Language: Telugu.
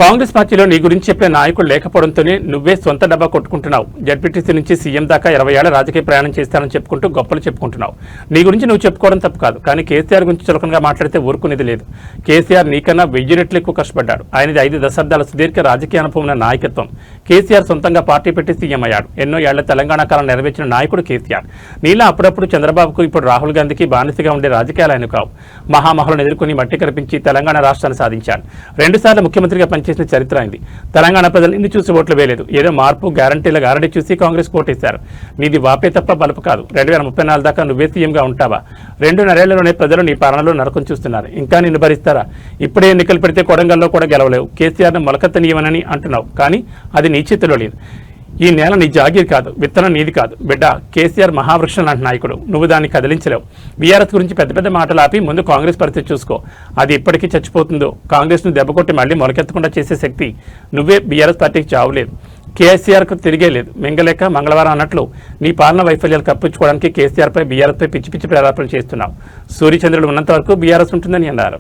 కాంగ్రెస్ పార్టీలో నీ గురించి చెప్పే నాయకుడు లేకపోవడంతోనే నువ్వే సొంత డబ్బా కొట్టుకుంటున్నావు. జడ్పీటీసీ నుంచి సీఎం దాకా 20 ఏళ్ల రాజకీయ ప్రయాణం చేస్తానని చెప్పుకుంటూ గొప్పలు చెప్పుకుంటున్నావు. నీ గురించి నువ్వు చెప్పుకోవడం తప్పు కాదు, కానీ కేసీఆర్ గురించి చులకనగా మాట్లాడితే ఊరుకునేది లేదు. కేసీఆర్ నీకన్నా 1000 రెట్లు ఎక్కువ కష్టపడ్డాడు. ఆయనది 5 దశాబ్దాల సుదీర్ఘ రాజకీయ అనుభవం ఉన్న నాయకత్వం. కేసీఆర్ సొంతంగా పార్టీ పెట్టి సీఎం అయ్యాడు. ఎన్నో ఏళ్ల తెలంగాణ కాలం నెరవేర్చిన నాయకుడు కేసీఆర్. నీలా అప్పుడప్పుడు చంద్రబాబుకు, ఇప్పుడు రాహుల్ గాంధీకి బానిసగా ఉండే రాజకీయాలు ఆయన కావు. మహామహులను ఎదుర్కొని మట్టి కనిపించి తెలంగాణ రాష్ట్రాన్ని సాధించాడు. 2 సార్లు ముఖ్యమంత్రిగా పనిచేసిన చరిత్ర అయింది. తెలంగాణ ప్రజలు ఇన్ని చూసి ఓట్లు వేయలేదు. ఏదో మార్పు గ్యారంటీల గారడీ చూసి కాంగ్రెస్ ఓటేశారు. నీది వాపే తప్ప బలుపు కాదు. 2034 దాకా నువ్వే సీఎంగా ఉంటావా? 2.5 ఏళ్లలోనే ప్రజలు నీ పాలనలో నరకం చూస్తున్నారు. ఇంకా నిన్ను భరిస్తారా? ఇప్పుడే ఎన్నికలు పెడితే కొడంగల్లో కూడా గెలవలేవు. కేసీఆర్ను మొలకెత్తనీయమని అంటున్నావు, కానీ అది నీ చేతిలో లేదు. ఈ నేల నీ జాగీర్ కాదు, విత్తనం నీది కాదు బిడ్డ. కేసీఆర్ మహావృక్షం లాంటి నాయకుడు, నువ్వు దాన్ని కదిలించలేవు. బీఆర్ఎస్ గురించి పెద్ద పెద్ద మాటలు ఆపి ముందు కాంగ్రెస్ పరిస్థితి చూసుకో. అది ఇప్పటికీ చచ్చిపోతుందో. కాంగ్రెస్ను దెబ్బకొట్టి మళ్ళీ మొలకెత్తకుండా చేసే శక్తి నువ్వే బీఆర్ఎస్ పార్టీకి చావులేదు. కేసీఆర్కు తిరిగే లేదు. మింగలేక మంగళవారం అన్నట్లు నీ పాలన వైఫల్యాలు కప్పించుకోవడానికి కేసీఆర్పై బీఆర్ఎస్పై పిచ్చి పిచ్చి ప్రేరేపణలు చేస్తున్నావు. సూర్యచంద్రుడు ఉన్నంత వరకు బీఆర్ఎస్ ఉంటుందని అన్నారు.